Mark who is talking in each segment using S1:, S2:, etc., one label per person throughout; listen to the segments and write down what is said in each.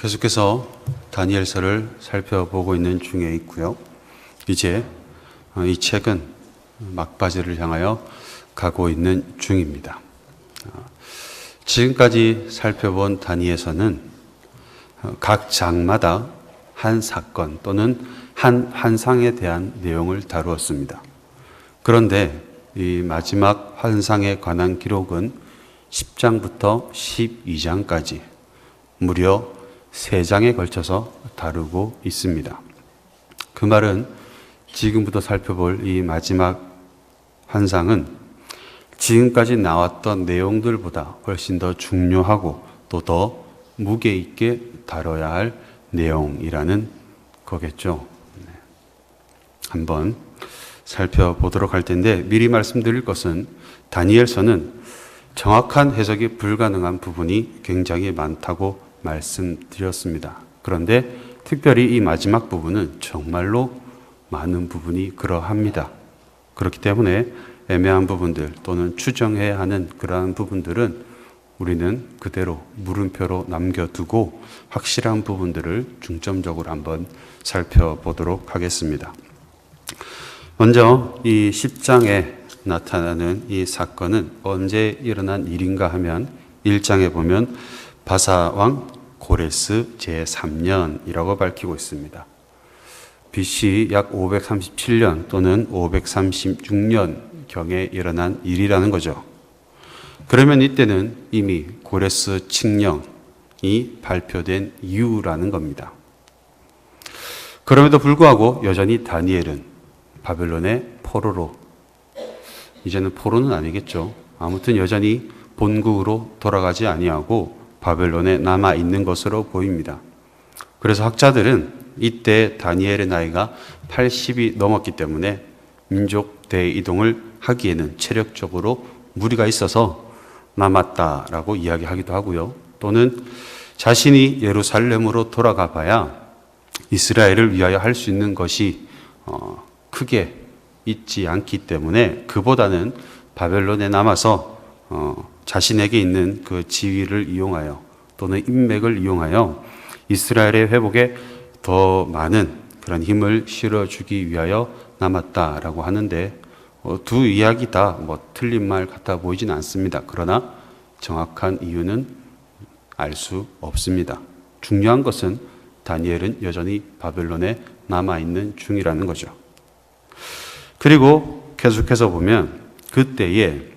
S1: 계속해서 다니엘서를 살펴보고 있는 중에 있고요. 이제 이 책은 막바지를 향하여 가고 있는 중입니다. 지금까지 살펴본 다니엘서는 각 장마다 한 사건 또는 한 환상에 대한 내용을 다루었습니다. 그런데 이 마지막 환상에 관한 기록은 10장부터 12장까지 무려 3장에 걸쳐서 다루고 있습니다. 그 말은 지금부터 살펴볼 이 마지막 환상은 지금까지 나왔던 내용들보다 훨씬 더 중요하고 또 더 무게 있게 다뤄야 할 내용이라는 거겠죠. 한번 살펴보도록 할 텐데 미리 말씀드릴 것은 다니엘서는 정확한 해석이 불가능한 부분이 굉장히 많다고 말씀드렸습니다. 그런데 특별히 이 마지막 부분은 정말로 많은 부분이 그러합니다. 그렇기 때문에 애매한 부분들 또는 추정해야 하는 그러한 부분들은 우리는 그대로 물음표로 남겨두고 확실한 부분들을 중점적으로 한번 살펴보도록 하겠습니다. 먼저 이 10장에 나타나는 이 사건은 언제 일어난 일인가 하면 1장에 보면 바사왕 고레스 제3년이라고 밝히고 있습니다. BC 약 537년 또는 536년경에 일어난 일이라는 거죠. 그러면 이때는 이미 고레스 칙령이 발표된 이유라는 겁니다. 그럼에도 불구하고 여전히 다니엘은 바벨론의 포로로, 이제는 포로는 아니겠죠. 아무튼 여전히 본국으로 돌아가지 아니하고 바벨론에 남아 있는 것으로 보입니다. 그래서 학자들은 이때 다니엘의 나이가 80이 넘었기 때문에 민족 대이동을 하기에는 체력적으로 무리가 있어서 남았다라고 이야기하기도 하고요. 또는 자신이 예루살렘으로 돌아가 봐야 이스라엘을 위하여 할 수 있는 것이 크게 있지 않기 때문에 그보다는 바벨론에 남아서 자신에게 있는 그 지위를 이용하여 또는 인맥을 이용하여 이스라엘의 회복에 더 많은 그런 힘을 실어주기 위하여 남았다라고 하는데 두 이야기 다 틀린 말 같아 보이진 않습니다. 그러나 정확한 이유는 알 수 없습니다. 중요한 것은 다니엘은 여전히 바벨론에 남아있는 중이라는 거죠. 그리고 계속해서 보면 그때에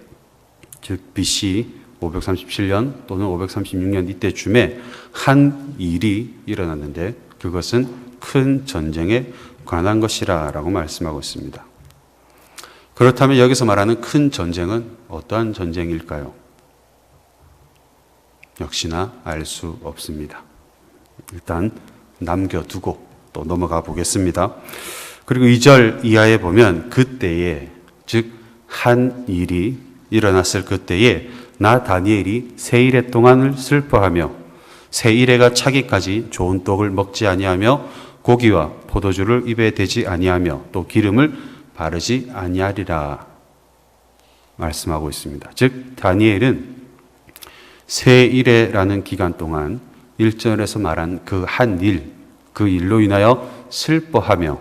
S1: 즉 BC 537년 또는 536년 이때쯤에 한 일이 일어났는데 그것은 큰 전쟁에 관한 것이라고 말씀하고 있습니다. 그렇다면 여기서 말하는 큰 전쟁은 어떠한 전쟁일까요? 역시나 알 수 없습니다. 일단 남겨두고 또 넘어가 보겠습니다. 그리고 2절 이하에 보면 그때에 즉 한 일이 일어났을 그때에 나 다니엘이 세 일의 동안을 슬퍼하며 세 일해가 차기까지 좋은 떡을 먹지 아니하며 고기와 포도주를 입에 대지 아니하며 또 기름을 바르지 아니하리라 말씀하고 있습니다. 즉 다니엘은 세 일해라는 기간 동안 1절에서 말한 그 한 일, 그 일로 인하여 슬퍼하며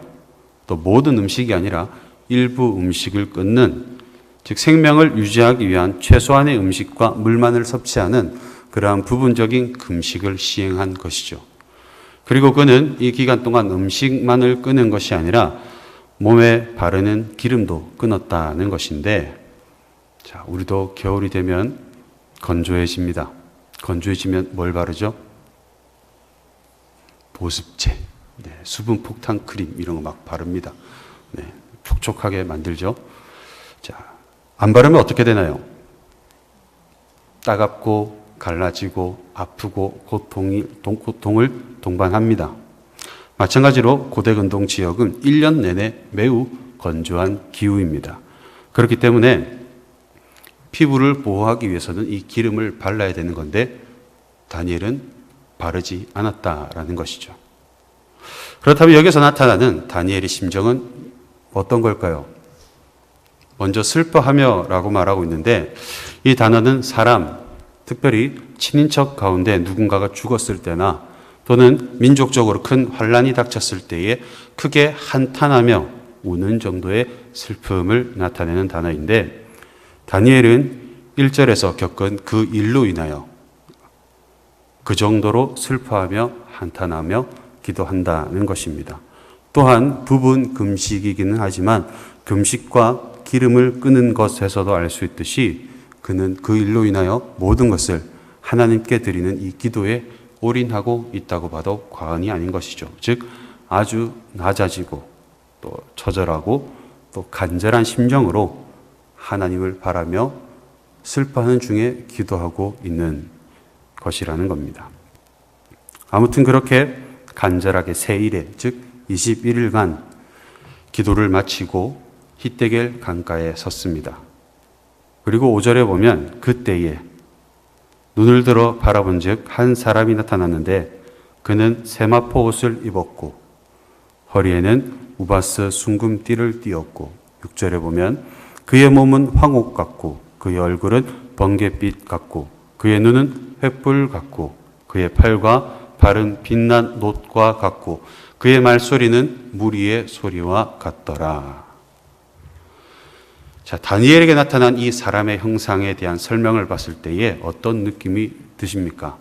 S1: 또 모든 음식이 아니라 일부 음식을 끊는 즉 생명을 유지하기 위한 최소한의 음식과 물만을 섭취하는 그러한 부분적인 금식을 시행한 것이죠. 그리고 그는 이 기간 동안 음식만을 끊은 것이 아니라 몸에 바르는 기름도 끊었다는 것인데 자, 우리도 겨울이 되면 건조해집니다. 건조해지면 뭘 바르죠? 보습제, 수분 폭탄 크림 이런 거 막 바릅니다. 촉촉하게 만들죠. 자, 안 바르면 어떻게 되나요? 따갑고 갈라지고 아프고 고통을 동반합니다. 마찬가지로 고대근동 지역은 1년 내내 매우 건조한 기후입니다. 그렇기 때문에 피부를 보호하기 위해서는 이 기름을 발라야 되는 건데 다니엘은 바르지 않았다라는 것이죠. 그렇다면 여기서 나타나는 다니엘의 심정은 어떤 걸까요? 먼저 슬퍼하며 라고 말하고 있는데 이 단어는 사람, 특별히 친인척 가운데 누군가가 죽었을 때나 또는 민족적으로 큰 환란이 닥쳤을 때에 크게 한탄하며 우는 정도의 슬픔을 나타내는 단어인데, 다니엘은 1절에서 겪은 그 일로 인하여 그 정도로 슬퍼하며 한탄하며 기도한다는 것입니다. 또한 부분 금식이기는 하지만 금식과 기름을 끄는 것에서도 알 수 있듯이 그는 그 일로 인하여 모든 것을 하나님께 드리는 이 기도에 올인하고 있다고 봐도 과언이 아닌 것이죠. 즉 아주 낮아지고 또 처절하고 또 간절한 심정으로 하나님을 바라며 슬퍼하는 중에 기도하고 있는 것이라는 겁니다. 아무튼 그렇게 간절하게 세 일에, 즉 21일간 기도를 마치고 히데겔 강가에 섰습니다. 그리고 5절에 보면 그때에 눈을 들어 바라본 즉 한 사람이 나타났는데 그는 세마포 옷을 입었고 허리에는 우바스 순금띠를 띠었고, 6절에 보면 그의 몸은 황옥 같고 그의 얼굴은 번갯빛 같고 그의 눈은 횃불 같고 그의 팔과 발은 빛난 놋과 같고 그의 말소리는 무리의 소리와 같더라. 자, 다니엘에게 나타난 이 사람의 형상에 대한 설명을 봤을 때에 어떤 느낌이 드십니까?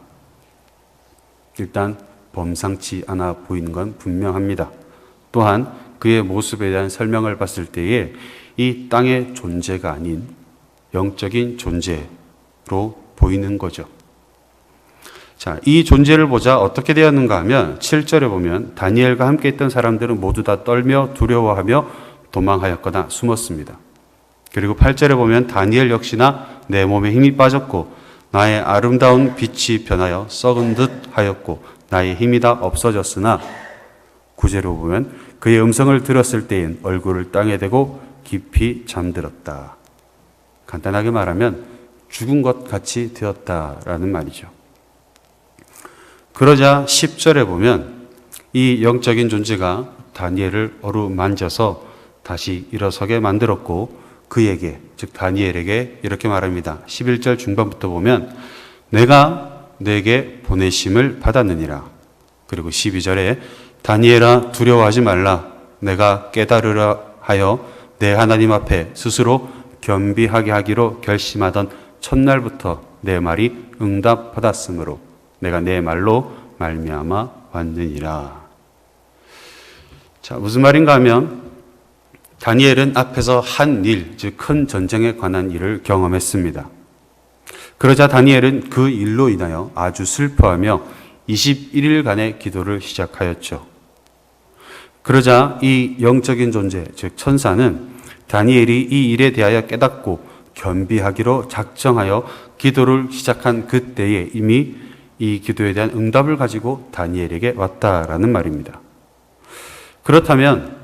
S1: 일단 범상치 않아 보이는 건 분명합니다. 또한 그의 모습에 대한 설명을 봤을 때에 이 땅의 존재가 아닌 영적인 존재로 보이는 거죠. 자, 이 존재를 보자 어떻게 되었는가 하면 7절에 보면 다니엘과 함께 있던 사람들은 모두 다 떨며 두려워하며 도망하였거나 숨었습니다. 그리고 8절에 보면 다니엘 역시나 내 몸에 힘이 빠졌고 나의 아름다운 빛이 변하여 썩은 듯 하였고 나의 힘이 다 없어졌으나 9절에 보면 그의 음성을 들었을 때엔 얼굴을 땅에 대고 깊이 잠들었다. 간단하게 말하면 죽은 것 같이 되었다라는 말이죠. 그러자 10절에 보면 이 영적인 존재가 다니엘을 어루만져서 다시 일어서게 만들었고 그에게, 즉 다니엘에게 이렇게 말합니다. 11절 중반부터 보면 내가 내게 보내심을 받았느니라. 그리고 12절에 다니엘아 두려워하지 말라. 내가 깨달으라 하여 내 하나님 앞에 스스로 겸비하게 하기로 결심하던 첫날부터 내 말이 응답받았으므로 내가 내 말로 말미암아 왔느니라. 자, 무슨 말인가 하면 다니엘은 앞에서 한 일, 즉 큰 전쟁에 관한 일을 경험했습니다. 그러자 다니엘은 그 일로 인하여 아주 슬퍼하며 21일간의 기도를 시작하였죠. 그러자 이 영적인 존재, 즉 천사는 다니엘이 이 일에 대하여 깨닫고 겸비하기로 작정하여 기도를 시작한 그때에 이미 이 기도에 대한 응답을 가지고 다니엘에게 왔다라는 말입니다. 그렇다면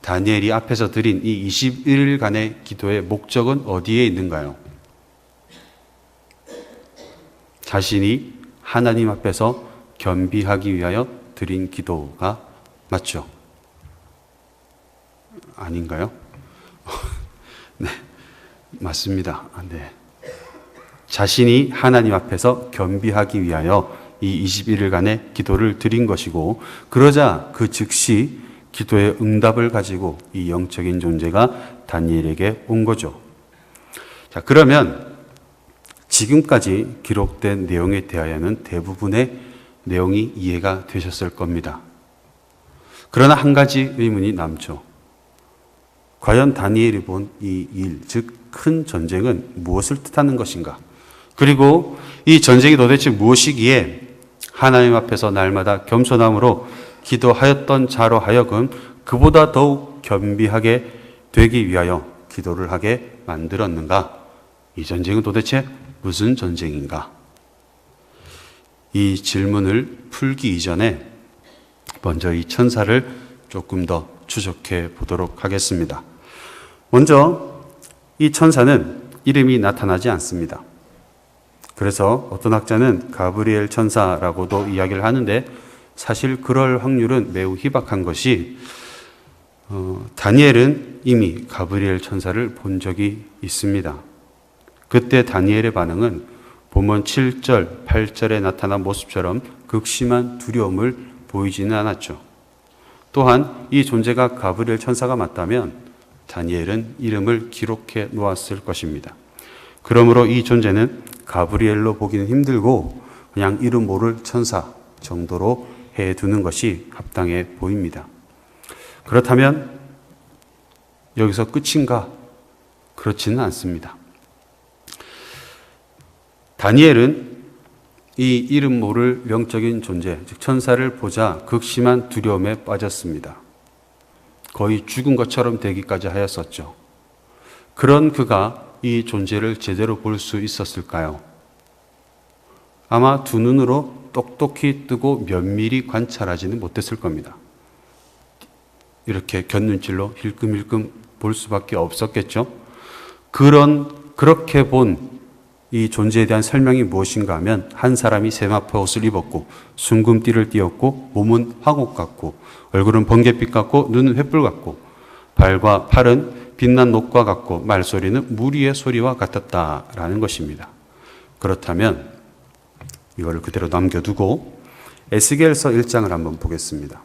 S1: 다니엘이 앞에서 드린 이 21일간의 기도의 목적은 어디에 있는가요? 자신이 하나님 앞에서 겸비하기 위하여 드린 기도가 맞죠? 아닌가요? 네, 맞습니다. 네. 자신이 하나님 앞에서 겸비하기 위하여 이 21일간의 기도를 드린 것이고, 그러자 그 즉시 기도의 응답을 가지고 이 영적인 존재가 다니엘에게 온 거죠. 자, 그러면 지금까지 기록된 내용에 대하여는 대부분의 내용이 이해가 되셨을 겁니다. 그러나 한 가지 의문이 남죠. 과연 다니엘이 본 이 일, 즉 큰 전쟁은 무엇을 뜻하는 것인가? 그리고 이 전쟁이 도대체 무엇이기에 하나님 앞에서 날마다 겸손함으로 기도하였던 자로 하여금 그보다 더욱 겸비하게 되기 위하여 기도를 하게 만들었는가? 이 전쟁은 도대체 무슨 전쟁인가? 이 질문을 풀기 이전에 먼저 이 천사를 조금 더 추적해 보도록 하겠습니다. 먼저 이 천사는 이름이 나타나지 않습니다. 그래서 어떤 학자는 가브리엘 천사라고도 이야기를 하는데 사실 그럴 확률은 매우 희박한 것이 다니엘은 이미 가브리엘 천사를 본 적이 있습니다. 그때 다니엘의 반응은 본문 7절, 8절에 나타난 모습처럼 극심한 두려움을 보이지는 않았죠. 또한 이 존재가 가브리엘 천사가 맞다면 다니엘은 이름을 기록해 놓았을 것입니다. 그러므로 이 존재는 가브리엘로 보기는 힘들고 그냥 이름 모를 천사 정도로 해두는 것이 합당해 보입니다. 그렇다면 여기서 끝인가? 그렇지는 않습니다. 다니엘은 이 이름 모를 영적인 존재, 즉 천사를 보자 극심한 두려움에 빠졌습니다. 거의 죽은 것처럼 되기까지 하였었죠. 그런 그가 이 존재를 제대로 볼 수 있었을까요? 아마 두 눈으로 똑똑히 뜨고 면밀히 관찰하지는 못했을 겁니다. 이렇게 곁눈질로 힐끔힐끔 볼 수밖에 없었겠죠. 그렇게 본 이 존재에 대한 설명이 무엇인가 하면 한 사람이 세마포 옷을 입었고 순금띠를 띠었고 몸은 화곡 같고 얼굴은 번갯빛 같고 눈은 횃불 같고 발과 팔은 빛난 녹과 같고 말소리는 무리의 소리와 같았다라는 것입니다. 그렇다면 이거를 그대로 남겨두고 에스겔서 1장을 한번 보겠습니다.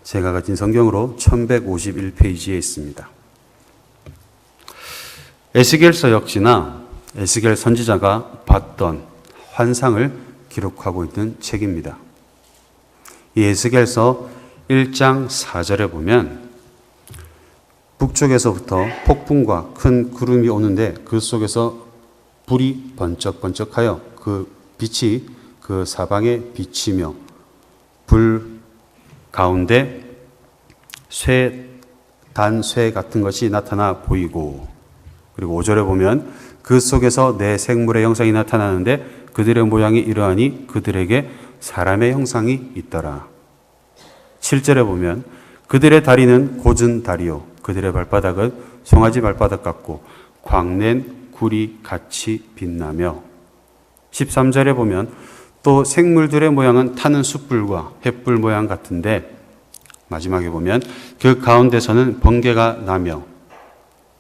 S1: 제가 가진 성경으로 1151페이지에 있습니다. 에스겔서 역시나 에스겔 선지자가 봤던 환상을 기록하고 있는 책입니다. 이 에스겔서 1장 4절에 보면 북쪽에서부터 폭풍과 큰 구름이 오는데 그 속에서 불이 번쩍번쩍하여 그 빛이 그 사방에 비치며 불 가운데 단쇠 같은 것이 나타나 보이고, 그리고 5절에 보면 그 속에서 내 생물의 형상이 나타나는데 그들의 모양이 이러하니 그들에게 사람의 형상이 있더라. 7절에 보면 그들의 다리는 고진 다리요 그들의 발바닥은 송아지 발바닥 같고 광낸 굴이 같이 빛나며, 13절에 보면 또 생물들의 모양은 타는 숯불과 횃불 모양 같은데 마지막에 보면 그 가운데서는 번개가 나며,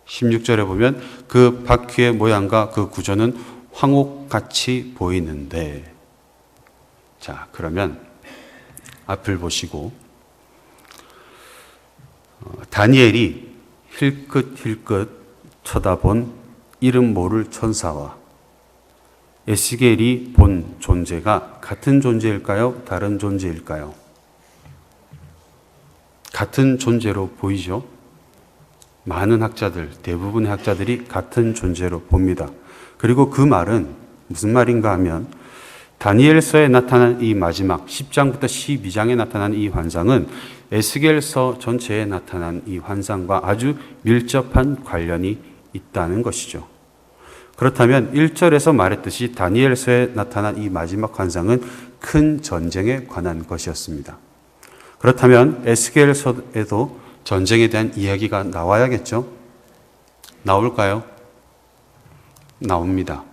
S1: 16절에 보면 그 바퀴의 모양과 그 구조는 황옥같이 보이는데, 자, 그러면 앞을 보시고 다니엘이 힐끗힐끗 쳐다본 이름 모를 천사와 에스겔이 본 존재가 같은 존재일까요? 다른 존재일까요? 같은 존재로 보이죠? 많은 학자들, 대부분의 학자들이 같은 존재로 봅니다. 그리고 그 말은 무슨 말인가 하면 다니엘서에 나타난 이 마지막 10장부터 12장에 나타난 이 환상은 에스겔서 전체에 나타난 이 환상과 아주 밀접한 관련이 있다는 것이죠. 그렇다면 1절에서 말했듯이 다니엘서에 나타난 이 마지막 환상은 큰 전쟁에 관한 것이었습니다. 그렇다면 에스겔서에도 전쟁에 대한 이야기가 나와야겠죠? 나올까요? 나옵니다.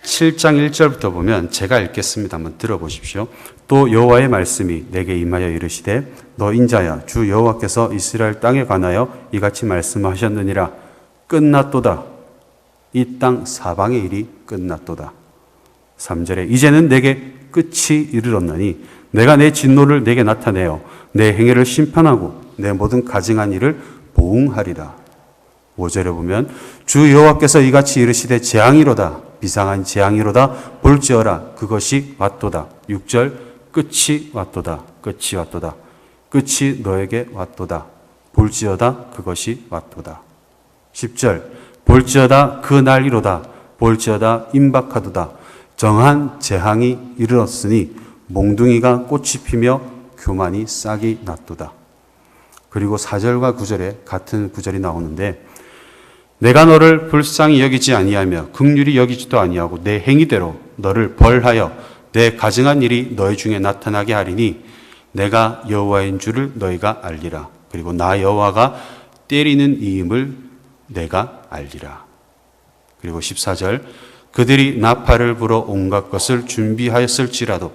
S1: 7장 1절부터 보면 제가 읽겠습니다. 한번 들어보십시오. 또 여호와의 말씀이 내게 임하여 이르시되 너 인자야 주 여호와께서 이스라엘 땅에 관하여 이같이 말씀하셨느니라. 끝났도다. 이 땅 사방의 일이 끝났도다. 3절에 이제는 내게 끝이 이르렀나니 내가 내 진노를 내게 나타내어 내 행위를 심판하고 내 모든 가증한 일을 보응하리라. 5절에 보면 주 여호와께서 이같이 이르시되 재앙이로다. 비상한 재앙이로다. 볼지어라. 그것이 왔도다. 6절 끝이 왔도다. 끝이 왔도다. 끝이 너에게 왔도다. 볼지어다. 그것이 왔도다. 10절 볼지어다. 그 날이로다. 볼지어다. 임박하도다. 정한 재앙이 이르렀으니 몽둥이가 꽃이 피며 교만이 싹이 났도다. 그리고 4절과 9절에 같은 구절이 나오는데 내가 너를 불쌍히 여기지 아니하며 긍휼히 여기지도 아니하고 내 행위대로 너를 벌하여 내 가증한 일이 너희 중에 나타나게 하리니 내가 여호와인 줄을 너희가 알리라. 그리고 나 여호와가 때리는 이임을 내가 알리라. 그리고 14절 그들이 나팔을 불어 온갖 것을 준비하였을지라도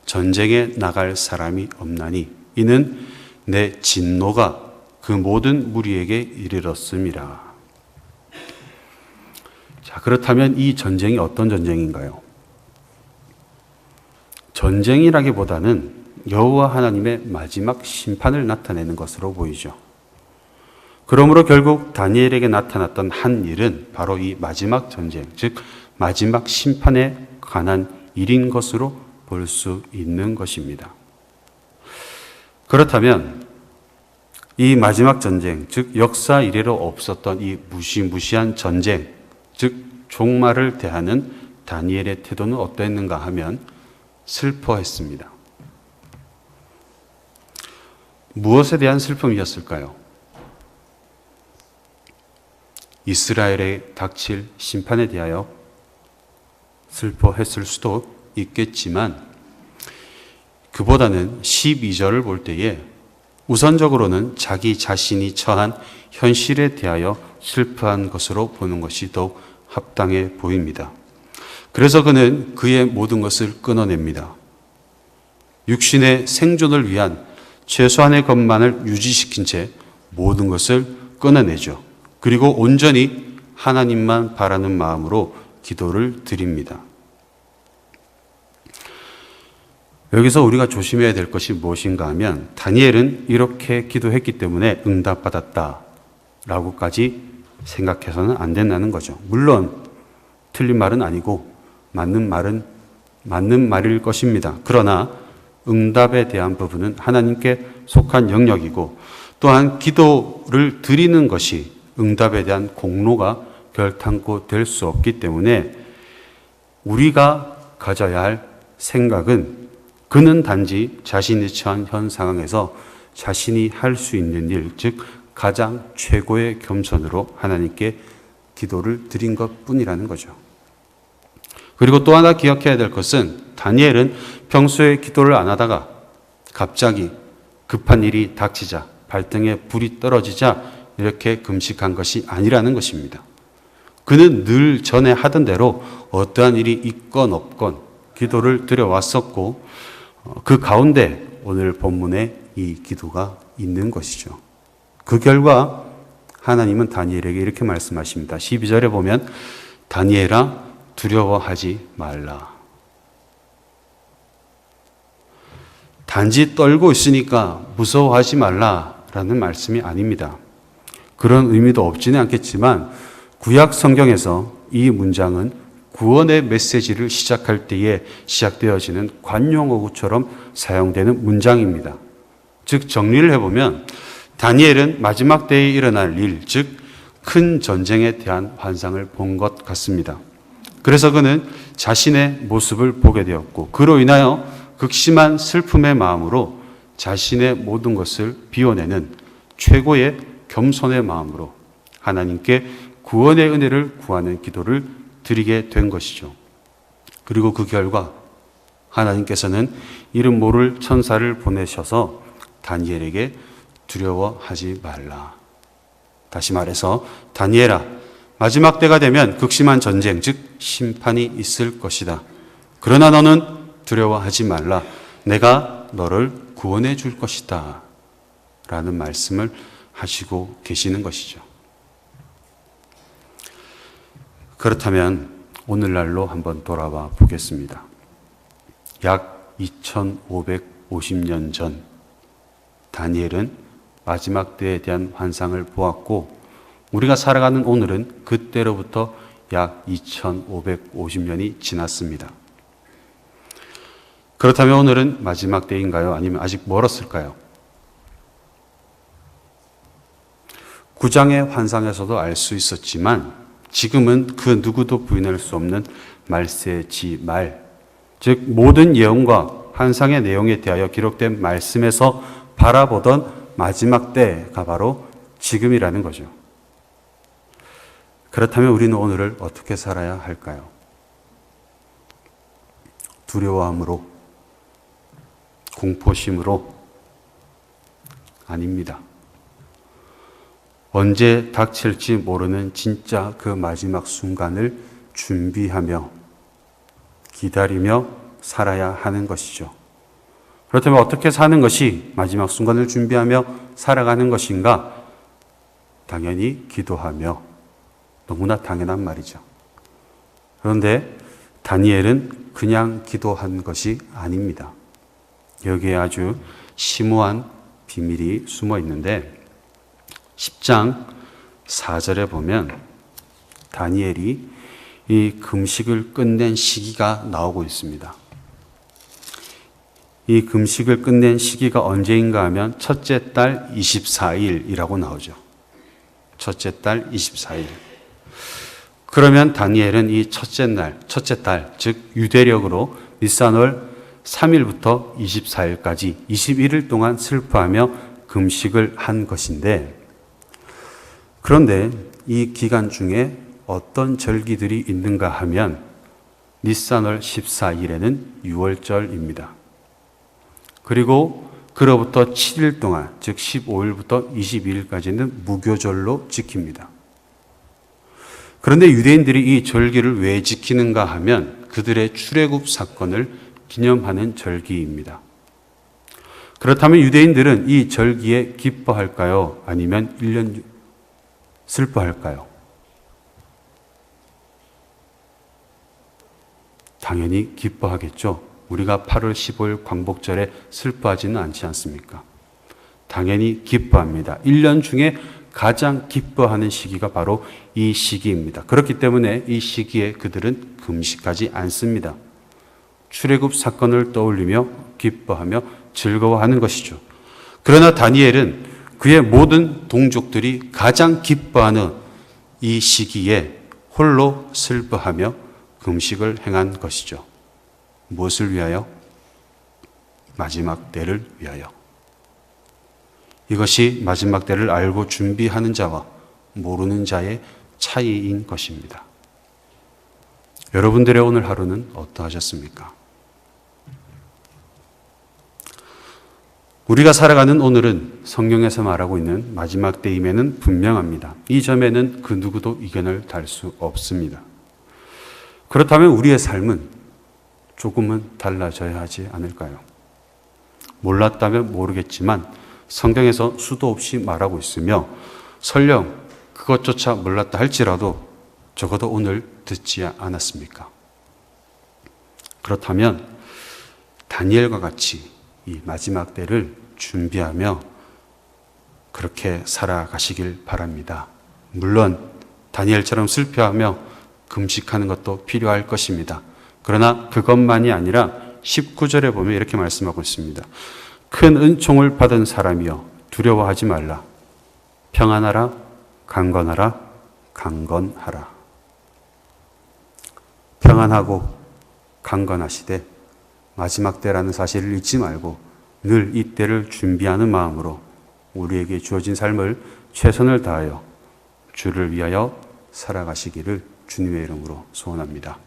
S1: 전쟁에 나갈 사람이 없나니 이는 내 진노가 그 모든 무리에게 이르렀음이라. 자, 그렇다면 이 전쟁이 어떤 전쟁인가요? 전쟁이라기보다는 여호와 하나님의 마지막 심판을 나타내는 것으로 보이죠. 그러므로 결국 다니엘에게 나타났던 한 일은 바로 이 마지막 전쟁, 즉 마지막 심판에 관한 일인 것으로 볼 수 있는 것입니다. 그렇다면 이 마지막 전쟁, 즉 역사 이래로 없었던 이 무시무시한 전쟁, 즉 종말을 대하는 다니엘의 태도는 어떠했는가 하면 슬퍼했습니다. 무엇에 대한 슬픔이었을까요? 이스라엘에 닥칠 심판에 대하여 슬퍼했을 수도 있겠지만 그보다는 12절을 볼 때에 우선적으로는 자기 자신이 처한 현실에 대하여 슬퍼한 것으로 보는 것이 더욱 합당해 보입니다. 그래서 그는 그의 모든 것을 끊어냅니다. 육신의 생존을 위한 최소한의 것만을 유지시킨 채 모든 것을 끊어내죠. 그리고 온전히 하나님만 바라는 마음으로 기도를 드립니다. 여기서 우리가 조심해야 될 것이 무엇인가 하면 다니엘은 이렇게 기도했기 때문에 응답받았다 라고까지 생각해서는 안 된다는 거죠. 물론 틀린 말은 아니고 맞는 말일 것입니다. 그러나 응답에 대한 부분은 하나님께 속한 영역이고 또한 기도를 드리는 것이 응답에 대한 공로가 결탄코 될 수 없기 때문에 우리가 가져야 할 생각은 그는 단지 자신이 처한 현 상황에서 자신이 할 수 있는 일, 즉 가장 최고의 겸손으로 하나님께 기도를 드린 것뿐이라는 거죠. 그리고 또 하나 기억해야 될 것은 다니엘은 평소에 기도를 안 하다가 갑자기 급한 일이 닥치자, 발등에 불이 떨어지자 이렇게 금식한 것이 아니라는 것입니다. 그는 늘 전에 하던 대로 어떠한 일이 있건 없건 기도를 드려왔었고 그 가운데 오늘 본문에 이 기도가 있는 것이죠. 그 결과 하나님은 다니엘에게 이렇게 말씀하십니다. 12절에 보면 다니엘아 두려워하지 말라. 단지 떨고 있으니까 무서워하지 말라라는 말씀이 아닙니다. 그런 의미도 없지는 않겠지만 구약 성경에서 이 문장은 구원의 메시지를 시작할 때에 시작되어지는 관용어구처럼 사용되는 문장입니다. 즉 정리를 해보면 다니엘은 마지막 때에 일어날 일, 즉 큰 전쟁에 대한 환상을 본 것 같습니다. 그래서 그는 자신의 모습을 보게 되었고 그로 인하여 극심한 슬픔의 마음으로 자신의 모든 것을 비워내는 최고의 겸손의 마음으로 하나님께 구원의 은혜를 구하는 기도를 드리게 된 것이죠. 그리고 그 결과 하나님께서는 이름 모를 천사를 보내셔서 다니엘에게 두려워하지 말라. 다시 말해서 다니엘아, 마지막 때가 되면 극심한 전쟁, 즉 심판이 있을 것이다. 그러나 너는 두려워하지 말라. 내가 너를 구원해 줄 것이다. 라는 말씀을 하시고 계시는 것이죠. 그렇다면 오늘날로 한번 돌아와 보겠습니다. 약 2550년 전 다니엘은 마지막 때에 대한 환상을 보았고 우리가 살아가는 오늘은 그때로부터 약 2550년이 지났습니다. 그렇다면 오늘은 마지막 때인가요? 아니면 아직 멀었을까요? 9장의 환상에서도 알 수 있었지만 지금은 그 누구도 부인할 수 없는 말세지말, 즉 모든 예언과 환상의 내용에 대하여 기록된 말씀에서 바라보던 마지막 때가 바로 지금이라는 거죠. 그렇다면 우리는 오늘을 어떻게 살아야 할까요? 두려워함으로, 공포심으로? 아닙니다. 언제 닥칠지 모르는 진짜 그 마지막 순간을 준비하며 기다리며 살아야 하는 것이죠. 그렇다면 어떻게 사는 것이 마지막 순간을 준비하며 살아가는 것인가? 당연히 기도하며. 너무나 당연한 말이죠. 그런데 다니엘은 그냥 기도한 것이 아닙니다. 여기에 아주 심오한 비밀이 숨어 있는데 10장 4절에 보면 다니엘이 이 금식을 끝낸 시기가 나오고 있습니다. 이 금식을 끝낸 시기가 언제인가 하면 첫째 달 24일이라고 나오죠. 첫째 달 24일. 그러면 다니엘은 이 첫째 달, 즉 유대력으로 니산월 3일부터 24일까지 21일 동안 슬퍼하며 금식을 한 것인데, 그런데 이 기간 중에 어떤 절기들이 있는가 하면 니산월 14일에는 6월절입니다. 그리고 그로부터 7일 동안, 즉 15일부터 22일까지는 무교절로 지킵니다. 그런데 유대인들이 이 절기를 왜 지키는가 하면 그들의 출애굽 사건을 기념하는 절기입니다. 그렇다면 유대인들은 이 절기에 기뻐할까요? 아니면 1년 슬퍼할까요? 당연히 기뻐하겠죠. 우리가 8월 15일 광복절에 슬퍼하지는 않지 않습니까? 당연히 기뻐합니다. 1년 중에 가장 기뻐하는 시기가 바로 이 시기입니다. 그렇기 때문에 이 시기에 그들은 금식하지 않습니다. 출애굽 사건을 떠올리며 기뻐하며 즐거워하는 것이죠. 그러나 다니엘은 그의 모든 동족들이 가장 기뻐하는 이 시기에 홀로 슬퍼하며 금식을 행한 것이죠. 무엇을 위하여? 마지막 때를 위하여. 이것이 마지막 때를 알고 준비하는 자와 모르는 자의 차이인 것입니다. 여러분들의 오늘 하루는 어떠하셨습니까? 우리가 살아가는 오늘은 성경에서 말하고 있는 마지막 때임에는 분명합니다. 이 점에는 그 누구도 이견을 달 수 없습니다. 그렇다면 우리의 삶은 조금은 달라져야 하지 않을까요? 몰랐다면 모르겠지만 성경에서 수도 없이 말하고 있으며 설령 그것조차 몰랐다 할지라도 적어도 오늘 듣지 않았습니까? 그렇다면 다니엘과 같이 이 마지막 때를 준비하며 그렇게 살아가시길 바랍니다. 물론 다니엘처럼 슬퍼하며 금식하는 것도 필요할 것입니다. 그러나 그것만이 아니라 19절에 보면 이렇게 말씀하고 있습니다. 큰 은총을 받은 사람이여 두려워하지 말라. 평안하라, 강건하라, 강건하라. 평안하고 강건하시되 마지막 때라는 사실을 잊지 말고 늘 이 때를 준비하는 마음으로 우리에게 주어진 삶을 최선을 다하여 주를 위하여 살아가시기를 주님의 이름으로 소원합니다.